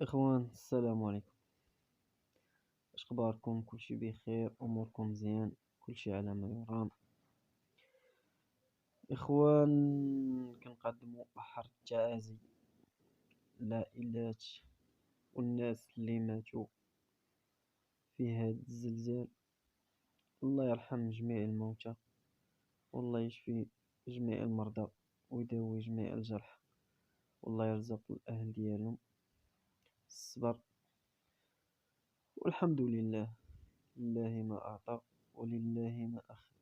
إخوان السلام عليكم. اش اخباركم؟ كلشي بخير؟ اموركم مزيان؟ كلشي على ما يرام؟ إخوان، كنقدموا احر التعازي للعائلات والناس اللي ماتوا في هذا الزلزال. الله يرحم جميع الموتى، والله يشفي جميع المرضى ويداوي جميع الجرحى، والله يرزق الاهل ديالهم الصبر. والحمد لله، لله ما اعطى ولله ما اخذ.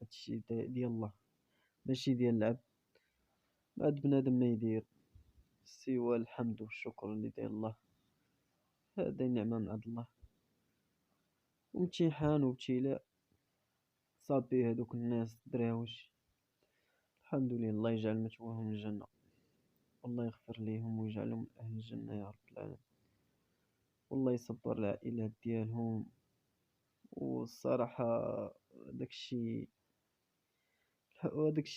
هادشي ديال الله، ماشي ديال العبد. عاد بنادم ما يدير سوى الحمد والشكر اللي داير الله. هذا نعمة من عند الله، وامتحان وابتلاء صاب بيه هذوك الناس الدراوش. الحمد لله، الله يجعل مثواهم الجنة، والله يغفر ليهم ويجعلهم من أهل الجنة يا رب العالمين، والله يصبر العائلات ديالهم. والصراحة داكشي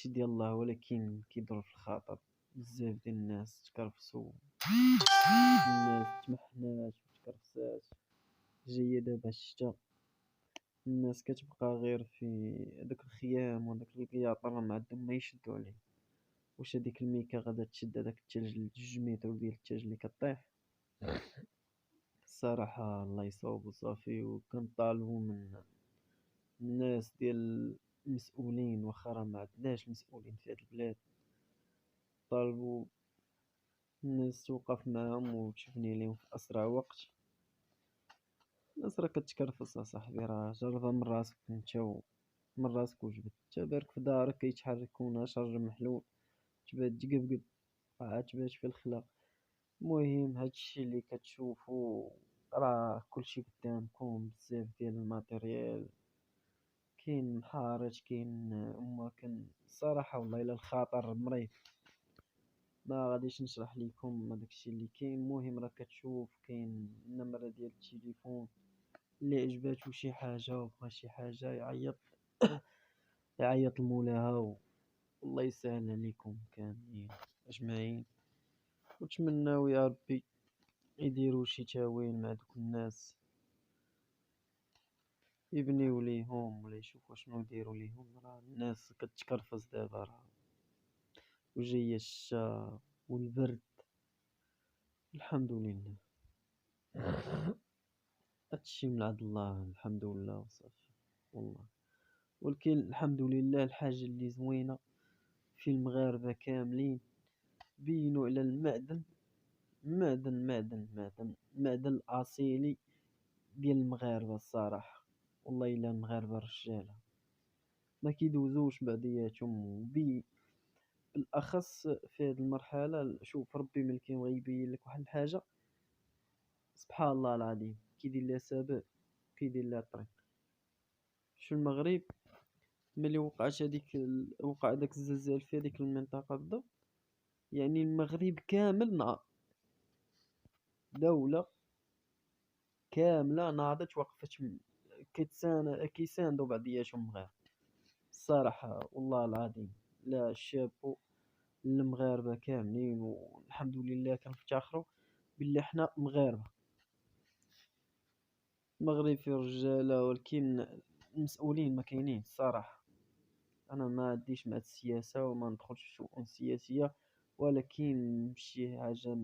ديال الله، ولكن كيضر في الخاطر. بزاف ديال الناس تكرفسوا، الناس تمحنات وتكرفسات. جاية دابا الشتا، الناس كتبقى غير في داك الخيام وداك القياطر، ما عندهم ما يشدو عليه. واش هاديك الميكا غادا تشد هداك التلج 2 متر ديال التلج اللي كطيح؟ الصراحة الله يصوب وصافي. وكنطالبوا من الناس ديال المسؤولين، واخا راه ما عندناش المسؤولين في هاد البلاد، طالبوا الناس توقف معاهم وتشوفني ليهم في اسرع وقت. الناس راه كتكرفص اصاحبي، راه جربها من راسك انت من راسك وجبد. تا بارك في دارك كيتحركونا شر محلول، تبات تقبقب، عاد تبات في الخلا. المهم هادشي اللي كتشوفو راه كلشي قدامكم. بزاف ديال الماتيريال كاين محارات، كاين كان الصراحة والله الا الخطر مريض. ما غاديش نشرح لكم داكشي اللي كاين. المهم راه كتشوف كاين النمرة ديال التليفون، اللي عجباتو شي حاجة وبغى شي حاجة يعيط يعيط لمولاها. والله يسهل عليكم كاملين أجمعين. ونتمناو يا ربي يديروا شي تاويل مع دوك الناس، يبنيو ليهم ولا يشوفوا شنو يديروا ليهم. راه الناس كتكرفس دابا، راه وجاية الشتا والبرد. الحمد لله، هادشي من عند الله، الحمد لله وصافي والله. ولكن الحمد لله، الحاجة اللي زوينة في المغاربة كاملين بينوا على المعدن. معدن الأصيلي ديال المغاربة الصراحة. والله إلا المغاربة رجالة ما كيدوزوش بعضياتهم بالأخص في هذه المرحلة. شوف ربي ملي كيبغي يبين لك واحد الحاجة، سبحان الله العظيم، كيدير لها سبب، كيدير لها طريق. في المغرب ملي وقع داك الزلزال في هذيك المنطقة بالضبط، يعني المغرب كامل نهار، دولة كاملة ناضت وقفت، كيساندو بعضياتهم غير. الصراحة والله العظيم، لا شابو المغاربة كاملين. والحمد لله كنفتخروا باللي حنا مغاربة. المغرب فيه رجالة، ولكن المسؤولين ما كاينين الصراحة. انا ما عنديش مع السياسة وما ندخلش في الشؤون السياسية، ولكن شي حاجة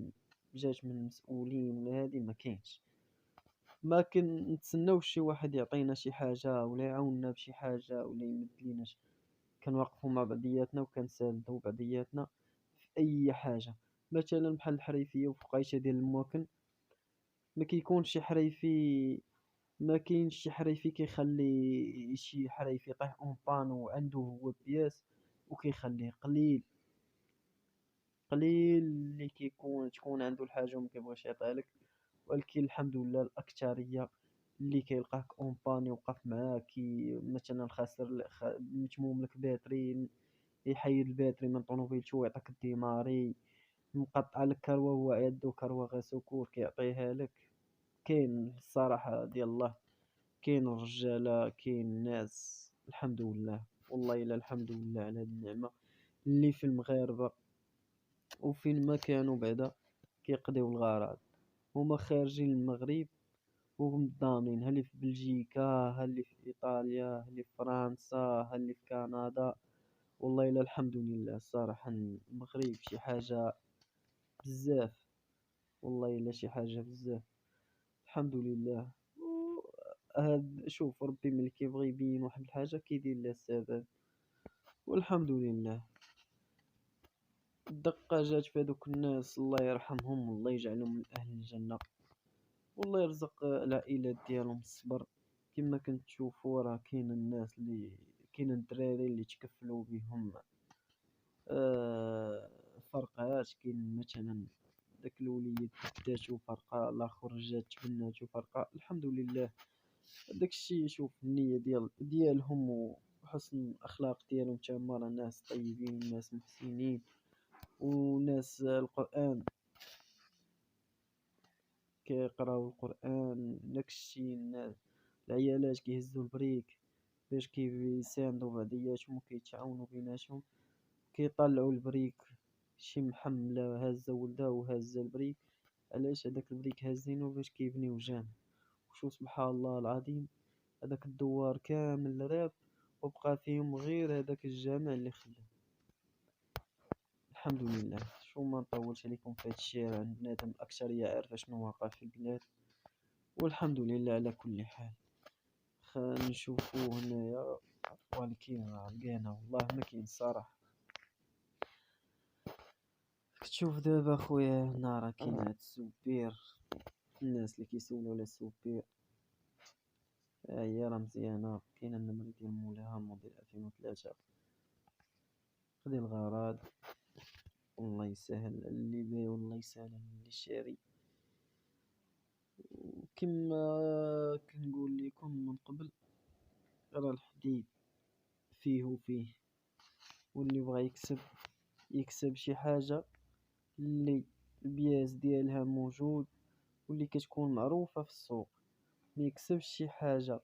جات من المسؤولين هذه ما كاينش. ما كنتسناوش شي واحد يعطينا شي حاجة ولا يعاوننا بشي حاجة ولا يمد لينا كنوقفوا مع بعضياتنا وكنساندو بعضياتنا في اي حاجة. مثلا بحال الحريفية وفقايشة ديال المواكن، ما كيكونش شي حريفي، ما كاينش شي حريفي كيخلي شي حريفي يطيح اون بان وعنده هو بياس وكيخليه قليل. قليل اللي تكون عنده الحاجة وما كيبغيش يعطيها لك. ولكن الحمد لله الأكثرية اللي كيلقاك اون بان يوقف معاك. مثلا خاسر متموم لك باتري، يحيد الباتري من طونوبيلتو ويعطيك الديماري. مقطع لك كروة هو عنده كروة غير سكور كيعطيها لك. كاين الصراحة ديال الله، كاين الرجالة، كاين ناس الحمد لله. والله إلا الحمد لله على هاد النعمة اللي في المغاربة وفين ما كانوا بعدا كيقضيو الغرض. هما خارجين المغرب ومنظمين، ها اللي في بلجيكا، ها اللي في ايطاليا، ها اللي في فرنسا، ها اللي في كندا. والله الا الحمد لله الصراحه المغرب شي حاجه بزاف، والله الا شي حاجه بزاف. الحمد لله. هاد شوف ربي ملي كيبغي يبين واحد الحاجه كيدير لها السبب، والحمد لله. الدقه جات في هذوك الناس، الله يرحمهم والله يجعلهم من اهل الجنه، والله يرزق العائلات ديالهم الصبر. كما كنت تشوفوا راه كاين الناس اللي كاين الدراري اللي تكفلوا بهم فرقات. كاين مثلا داك الوليد داتو فرقة، الاخر جات بناتو فرقة. الحمد لله. داكشي شوف النية ديالهم وحسن الاخلاق ديالهم تما، راه ناس طيبين، ناس محسنين، وناس القرآن كيقراو القرآن. داكشي الناس العيالات كيهزوا البريك باش كيساندو بعضياتهم وكيتعاونوا بيناتهم، كيطلعوا البريك. شي محملة هازة ولدها وهازة البريك، علاش هداك البريك هازينو باش كيبنيو جامع. وشو سبحان الله العظيم، هداك الدوار كامل راب وبقى فيهم غير هداك الجامع اللي خلاه. الحمد لله. شو ما نطولش عليكم في هاد الشيء، راه بنادم الأكثرية عارفة شنو واقع في البلاد، والحمد لله على كل حال. نشوفو هنايا أحوال كاين لقينا، والله ما كاين الصراحة. تشوف دابا خويا هنا راه كاين هاد السوبير، الناس اللي كيسولو على السوبير، ها هي راه مزيانة. كاينة النمرة ديال مولاها موديل 2003، خدي الغرض والله يسهل اللي باغي والله يسهل اللي شاري. وكما كنقول لكم من قبل، راه الحديد فيه وفيه، واللي بغى يكسب شي حاجة اللي البياس ديالها موجود واللي كتكون معروفة في السوق، ما يكسبش شي حاجة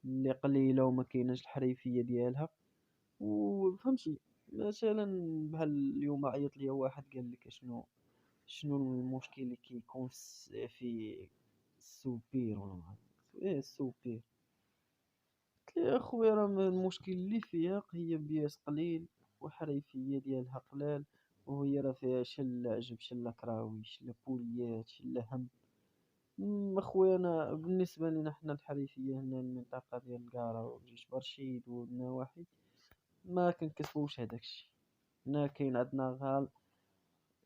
اللي قليلة وما كايناش الحريفية ديالها. وفهمتي، مثلا بحال اليوم عيط ليا واحد قال لك شنو المشكل اللي كيكون في السوبير ولا ما عرفت. ايه السوبير، قلت له يا خويا راه المشكل اللي فيها هي بياس قليل وحريفية ديالها قلال، وهي راه فيها شلة عجب، شلة كراوي، شلة بوليات، شلة هم. اخويا انا بالنسبة لنا حنا الحريفية هنا المنطقة ديال القارة وجيش برشيد والنواحي ما كنكسبوش هداكشي. هنا كاين عندنا غال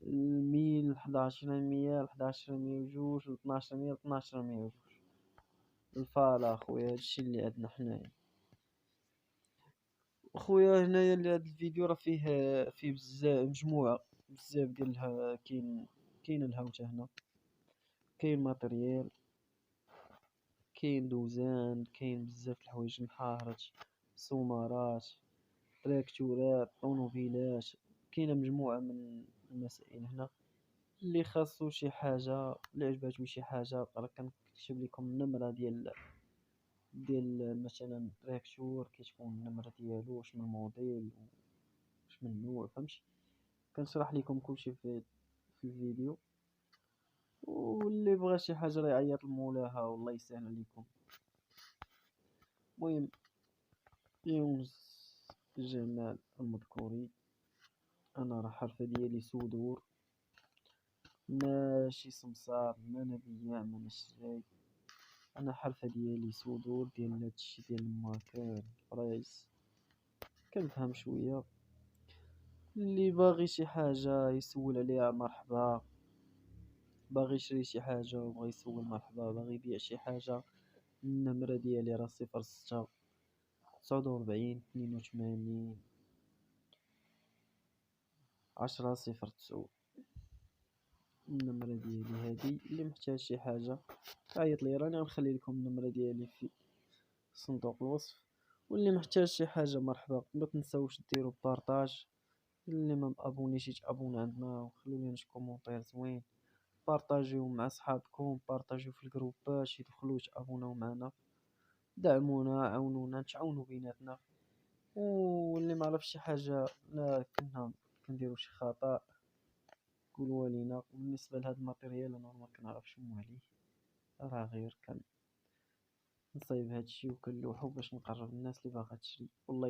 الميل 1100، 1102، 1200، 1202 الفالة. خويا هادشي اللي عندنا حنايا. خويا هنايا اللي هاد الفيديو راه فيه بزاف مجموعة بزاف ديال كاين الهاوتة هنا، كاين ماتريال، كاين دوزان، كاين بزاف الحوايج، محارات، سومارات، تراكتورات، طونوبيلات. كاينة مجموعة من المسائل هنا. اللي خاصو شي حاجة، اللي عجباتو شي حاجة، راه كنكتب لكم النمرة ديال مثلا تراكتور، كتكون النمرة ديالو، واش من موديل، واش من نوع، فهمتي. كنشرح لكم كلشي في الفيديو. واللي بغى شي حاجة راه يعيط لمولاها والله يسهل عليكم. المهم، يونس جمال المذكوري، انا راه حرفة ديالي سودور، ماشي سمسار، ما نبيع ما نشري. انا حرفة ديالي صدور ديال هادشي ديال الماركات البرايس، كنفهم شوية. اللي باغي شي حاجة يسول عليها مرحبا، باغي يشري شي حاجة وبغى يسول مرحبا، باغي يبيع شي حاجة. النمرة ديالي راه 06 49 82 10 09. النمرة ديالي هادي، اللي محتاج شي حاجة عيط لي، راني غنخلي لكم النمرة ديالي في صندوق الوصف. واللي محتاج شي حاجة مرحبا. ما تنساوش ديروا بارطاج، اللي ما مابونيش يتابونا عندنا، وخلوا لنا شي كومونتير زوين. بارطاجيو مع صحابكم، بارطاجيو في الجروبات، يدخلوا يتابوناو معنا، دعمونا، عاونونا، نتعاونوا بيناتنا. واللي ما عرف شي حاجة لا كنا كنديروا شي خطأ تقولوها لينا. وبالنسبة لهاد الماتيريال أنا مكنعرفش عليه، راه غير كنصايب هادشي وكنلوحو باش نقرب الناس اللي باغا تشري والله.